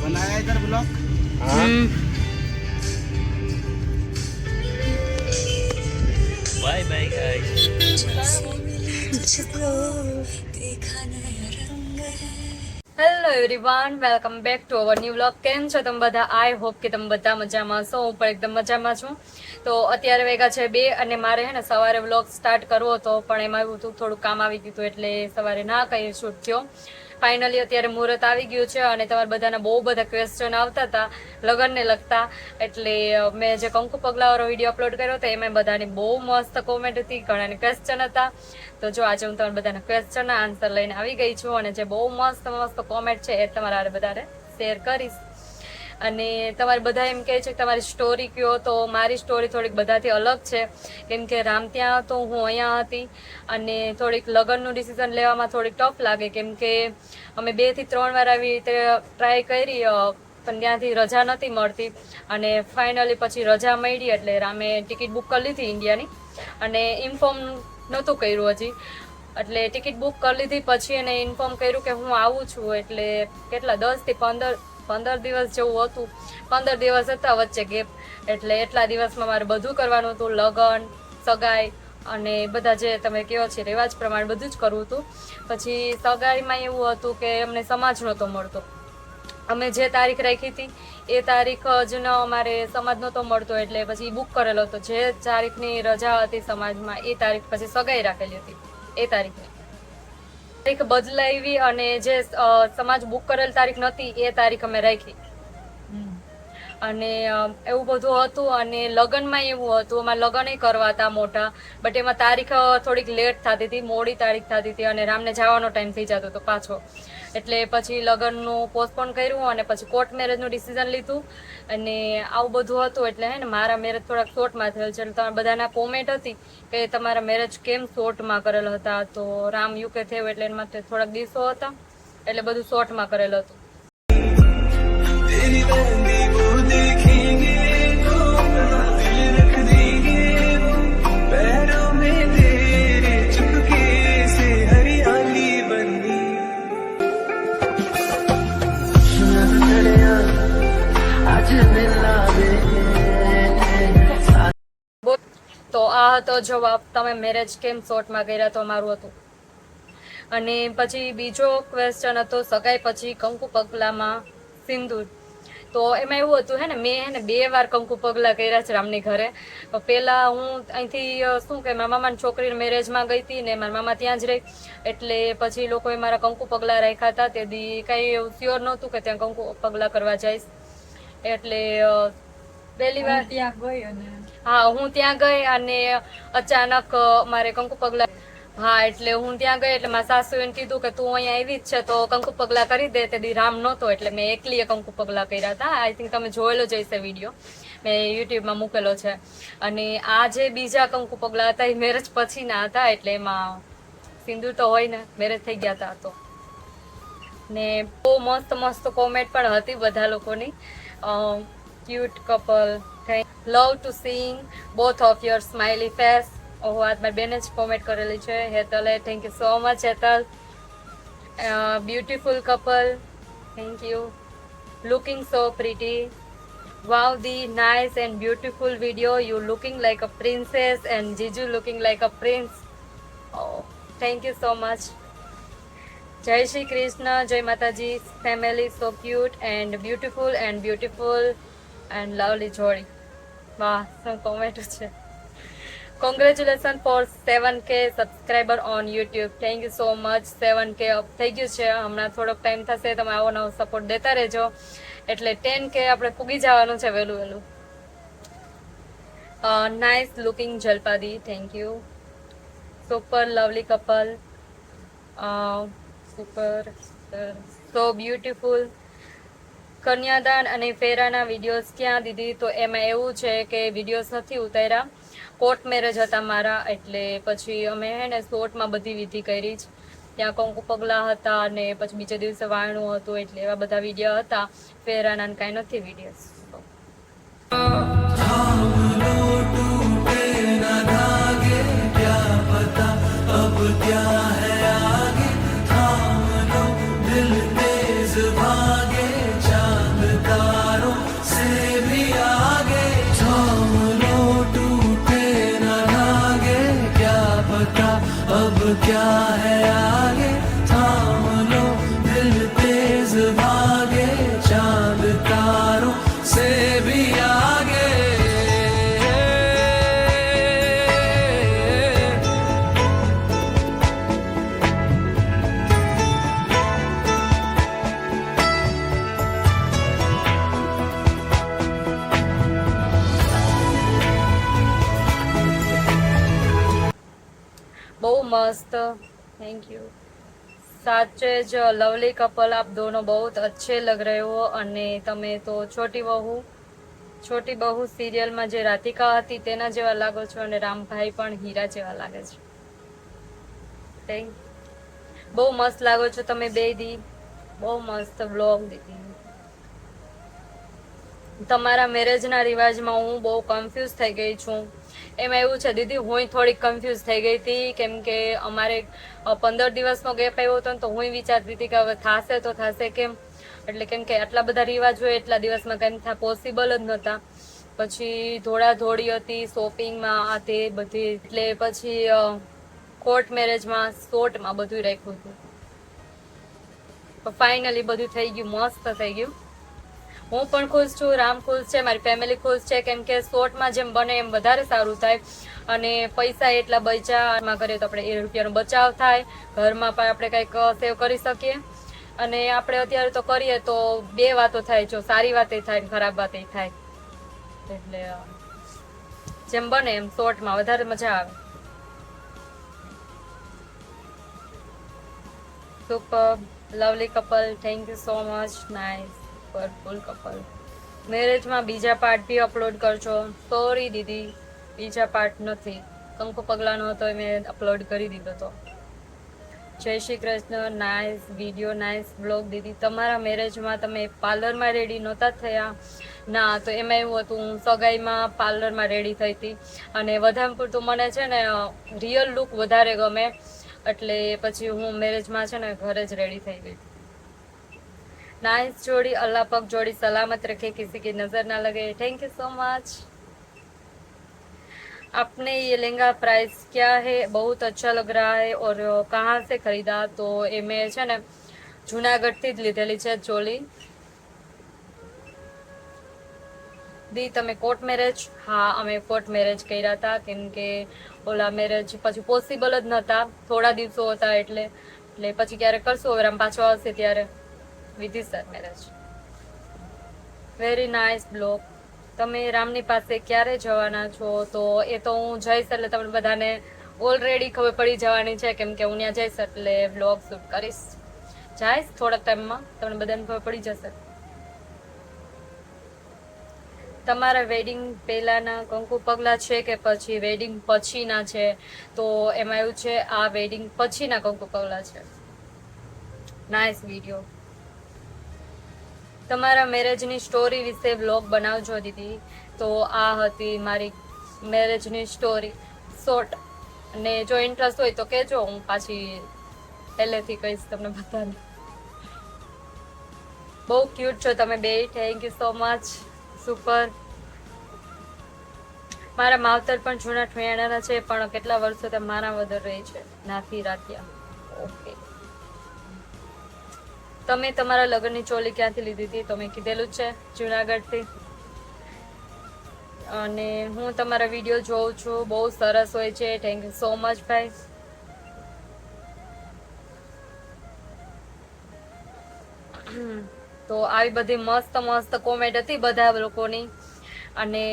बनाया इधर blog. Bye bye guys. Hello everyone, welcome back to our new vlog. કેમ છો તમે બધા? આઈ હોપ કે તમે બધા મજામાં છો. હું પણ એકદમ મજામાં છું. તો અત્યારે વાગ્યા છે 2 અને મારે હે ને સવારે વ્લોગ સ્ટાર્ટ કરવો હતો, પણ એમાં એવું હતું થોડું કામ આવી ગયું હતું એટલે સવારે ના કંઈ શૂટ થયો. ફાઇનલી અત્યારે મુહૂર્ત આવી ગયું છે અને તમારા બધાના બહુ બધા ક્વેશ્ચન આવતા હતા લગ્નને લગતા, એટલે મેં જે કંકુ પગલાવાળો વિડીયો અપલોડ કર્યો હતો એમાં બધાની બહુ મસ્ત કોમેન્ટ હતી, ઘણાની ક્વેશ્ચન હતા. તો જો આજે હું તમારા બધાના ક્વેશ્ચનના આન્સર લઈને આવી ગઈ છું અને જે બહુ મસ્ત મસ્ત કોમેન્ટ છે એ તમારા બધાને શેર કરીશ. અને તમારે બધા એમ કહે છે કે તમારી સ્ટોરી કહો, તો મારી સ્ટોરી થોડીક બધાથી અલગ છે, કેમ કે રામ ત્યાં હતો, હું અહીંયા હતી અને થોડીક લગ્નનું ડિસિઝન લેવામાં થોડીક ટફ લાગે, કેમ કે અમે 2 થી 3 વાર આવી રીતે ટ્રાય કરી પણ ત્યાંથી રજા નથી મળતી અને ફાઇનલી પછી રજા મળી એટલે રામે ટિકિટ બુક કરી લીધી ઇન્ડિયાની અને ઇન્ફોર્મ નહોતું કર્યું હજી, એટલે ટિકિટ બુક કરી લીધી પછી એને ઇન્ફોર્મ કર્યું કે હું આવું છું. એટલે કેટલા 10 થી 15 દિવસ જેવું હતું, 15 દિવસ હતા વચ્ચે ગેપ, એટલે એટલા દિવસમાં મારે બધું કરવાનું હતું, લગ્ન, સગાઈ અને બધા જે તમે કહો છો રિવાજ પ્રમાણે બધું જ કરવું હતું. પછી સગાઈમાં એવું હતું કે અમને સમાજ નહોતો મળતો, અમે જે તારીખ રાખી હતી એ તારીખ જ ન અમારે સમાજ નહોતો મળતો, એટલે પછી બુક કરેલો હતો. જે તારીખની રજા હતી સમાજમાં એ તારીખ પછી સગાઈ રાખેલી હતી, એ તારીખની તારીખ બદલાવી અને જે સમાજ બુક કરેલ તારીખ નહોતી એ તારીખ અમે રાખી અને એવું બધું હતું. અને લગ્નમાં એવું હતું, અમારે લગ્ન કરવા હતા મોટા, બટ એમાં તારીખ થોડીક લેટ થતી હતી, મોડી તારીખ થતી હતી અને રામને જવાનો ટાઈમ થઈ જતો હતો પાછો, એટલે પછી લગ્નનું પોસ્ટપોન કર્યું અને પછી કોર્ટ મેરેજનું ડિસિઝન લીધું અને આવું બધું હતું. એટલે હે ને મારા મેરેજ થોડાક શોર્ટમાં થયેલ છે, એટલે તમારા બધાના કોમેન્ટ હતી કે તમારા મેરેજ કેમ શોર્ટમાં કરેલ હતા, તો રામ યુકે થયું એટલે એના માટે થોડાક દિવસો હતા એટલે બધું શોર્ટમાં કરેલ હતું. તો આ હતો જવાબ, તમે મેરેજ કેમ શોર્ટમાં કર્યા, તો મારું હતું. અને પછી બીજો ક્વેશ્ચન હતો સગાઈ પછી કંકુ પગલામાં સિંદૂર. તો એમાં એવું હતું હે ને, મેં હે ને 2 વાર કંકુ પગલા કર્યા છે રામની ઘરે. પહેલા હું અહીંથી શું કે મારા મામાની છોકરીને મેરેજમાં ગઈ હતી ને મારા મામા ત્યાં જ રહી, એટલે પછી લોકોએ મારા કંકુ પગલા રાખ્યા હતા. તે દી કાંઈ એવું શ્યોર નહોતું કે ત્યાં કંકુ પગલા કરવા જઈશ, એટલે પહેલી વાર ત્યાં ગઈ અને હા હું ત્યાં ગઈ અને અચાનક મારે કંકુ પગલા, હા એટલે હું ત્યાં ગઈ એટલે મારા સાસુ એને કીધું કે તું અહીંયા આવી જ છે તો કંકુ પગલા કરી દે. તે દી રામ નહોતો એટલે મેં એકલીએ કંકુ પગલા કર્યા હતા. આઈ થિંક તમે જોયેલો જ હશે વિડીયો, મેં યુટ્યુબમાં મૂકેલો છે. અને આ જે બીજા કંકુ પગલા હતા એ મેરેજ પછીના હતા, એટલે એમાં સિંદૂર તો હોય ને, મેરેજ થઈ ગયા હતા તો. ને બહુ મસ્ત મસ્ત કોમેન્ટ પણ હતી બધા લોકોની. Cute couple, love to sing both of your smiley face. ઓહો, આજ મારી બેને જ કોમેન્ટ કરેલી છે, હેતલે. Thank you so much Hetal. Beautiful couple, thank you. Looking so pretty. Wow the nice and beautiful video. You looking like a princess and જીજુ looking like a prince. Thank you so much. જય શ્રી કૃષ્ણ, જય માતાજી family. So cute and beautiful and lovely જોડી. વાહ, શું comment છે. Congratulation for 7K subscriber on YouTube. Thank you so much. 7K થઈ ગયું છે, હમણાં થોડોક ટાઈમ થશે, તમે આવો નવો સપોર્ટ દેતા રહેજો, એટલે 10K આપણે પૂગી જવાનું છે વહેલું વહેલું. નાઇસ લુકિંગ જલપાદી, thank you. Super lovely couple, super so beautiful. કન્યાદાન અને ફેરાના વિડીયોઝ ક્યાં દીધી? તો એમાં એવું છે કે વિડીયોઝ નથી ઉતાર્યા, કોર્ટ મેરેજ હતા મારા, એટલે પછી અમે હે ને શોર્ટમાં બધી વિધિ કરી જ. ત્યાં કંકુ પગલા હતા અને પછી બીજા દિવસે વાયણું હતું, એટલે એવા બધા વિડીયો હતા. ફેરાના કાંઈ નથી વિડીયોઝ. क्या है आगे, थाम लो दिल तेज भागे, चांद तारों से भी आगे। બહુ મસ્ત, થેન્ક યુ। સાચે જ લવલી કપલ આપ દોનો बहुत अच्छे लग रहे हो। અને તમે તો છોટી બહુ સિરિયલમાં જે રાધિકા હતી તેના જેવા લાગો છો, અને રામભાઈ પણ હીરા જેવા લાગે છે। થેન્ક, બહુ મસ્ત લાગો છો તમે બે દી, બહુ મસ્ત બ્લોગ દીધી। તમારા મેરેજના રિવાજમાં હું બહુ કન્ફ્યુઝ થઈ ગઈ છું। એમાં એવું છે દીદી, હું થોડીક કન્ફ્યુઝ થઈ ગઈ હતી, કેમ કે અમારે 15 દિવસનો ગેપ આવ્યો હતો ને, તો હું વિચારતી હતી કે હવે થશે તો થશે કેમ, એટલે કેમ કે આટલા બધા રિવાજ હોય એટલા દિવસમાં કંઈ થાય પોસિબલ જ નહોતા। પછી ધોળાધોળી હતી શોપિંગમાં, આ તે બધી, એટલે પછી કોર્ટ મેરેજમાં શોર્ટમાં બધું રાખ્યું હતું, ફાઇનલી બધું થઈ ગયું, મસ્ત થઈ ગયું। હું પણ ખુશ છું, રામ ખુશ છે, મારી ફેમિલી ખુશ છે, કેમ કે શોર્ટમાં જેમ બને એમ વધારે સારું થાય, અને પૈસા એટલા બચાવમાં કરીએ તો આપણે એ રૂપિયાનો બચાવ થાય, ઘરમાં પણ આપણે કંઈક સેવ કરી શકીએ। અને આપણે અત્યારે તો કરીએ તો બે વાતો થાય, જો સારી વાત થાય ને ખરાબ વાત થાય, એટલે જેમ બને એમ શોર્ટમાં વધારે મજા આવે। Super lovely couple, thank you so much, nice ફૂલ કપલ। મેરેજમાં બીજા પાર્ટ બી અપલોડ કરજો। સોરી દીદી, બીજા પાર્ટ નથી, કંકુ પગલાનો હતો એ મેં અપલોડ કરી દીધો હતો। જય Shri Krishna, nice video, nice blog દીદી। તમારા મેરેજમાં તમે પાર્લરમાં રેડી નહોતા થયા? ના, તો એમાં એવું હતું, હું સગાઈમાં પાર્લરમાં રેડી થઈ હતી, અને વધારે પૂરતું મને છે ને રિયલ લુક વધારે ગમે, એટલે પછી હું મેરેજમાં છે ને ઘરે જ રેડી થઈ ગઈ। नाइस जोड़ी, अल्लाह पाक जोड़ी सलामत रखे, किसी की नजर ना लगे। Thank you so much. आपने ये लहंगा प्राइस क्या है? बहुत अच्छा लग रहा है। और कहाँ से खरीदा? तो ये मैं है ने जूनागढ़ थी ज लीधेली छे चोली। दी तमे कोर्ट मैरेज? हाँ, अमे कोर्ट मैरेज कर्या था, केम के ओला मैरेज पछी पॉसिबल ज नता, थोड़ा दिवसों हता, એટલે પછી ક્યારે કરશું, હવે રામ પાછો આવશે ત્યારે વિધિ sir marriage. Very nice blog. તમે રામની પાસે ક્યારે જવાના છો? તો એ તો હું જઈશ એટલે તમને બધાને ઓલરેડી ખબર પડી જવાની છે, કેમ કે હું ત્યાં જઈશ એટલે બ્લોગ શૂટ કરીશ, જઈશ થોડા ટાઈમમાં, તમને બધાને ખબર પડી જશે। તમારા વેડિંગ પહેલાના કંકુ પગલા છે કે પછી વેડિંગ પછીના છે? તો એમાં એવું છે, આ વેડિંગ પછીના કંકુ પગલા છે। Nice video. તમારા મેરેજની સ્ટોરી વિશે વ્લોગ બનાવજો દીદી। તો આ હતી મારી મેરેજની સ્ટોરી શોર્ટ, અને જો ઇન્ટરેસ્ટ હોય તો કહેજો, હું પાછી પહેલેથી કહીશ તમને બધાને। બહુ ક્યુટ છો તમે બે, thank you so much, super. મારા માવતર પણ જૂના ઠુયાણાના છે, પણ કેટલા વર્ષોથી મારા વગર રહે છે, નાથી રાત્યા। ઓકે, તમે તમારા લગ્નની ચોલી ક્યાંથી લીધી હતી? તો મેં કીધેલું છે, જૂનાગઢથી। અને હું તમારા વિડીયો જોઉં છું, બહુ સરસ હોય છે, થેન્ક યુ સો મચ ભાઈ। તો આવી બધી મસ્ત મસ્ત કોમેન્ટ હતી બધા લોકોની, અને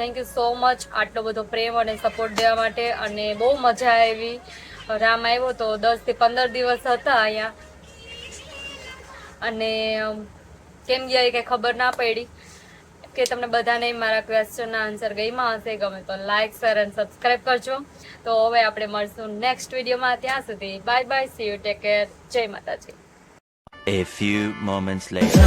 થેન્ક યુ સો મચ આટલો બધો પ્રેમ અને સપોર્ટ દેવા માટે। અને બહુ મજા આવી, રામ આવ્યો તો 10 થી 15 દિવસ હતા અહીંયા, અને કેમ ગયા એ કંઈ ખબર ના પડી, કે તમને બધાને મારા ક્વેશ્ચનના આન્સર ગમ્યા હશે, ગમે તો લાઇક શેર અને સબસ્ક્રાઈબ કરજો। તો હવે આપણે મળશું નેક્સ્ટ વિડીયોમાં, ત્યાં સુધી bye bye, C you, take care, જય માતાજી। A few moments later.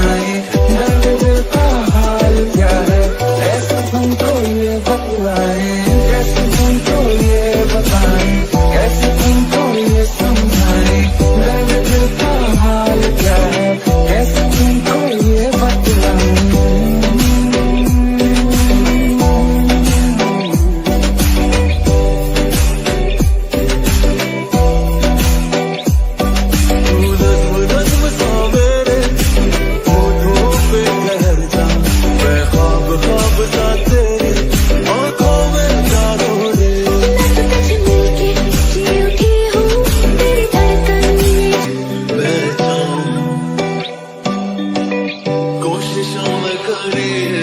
रे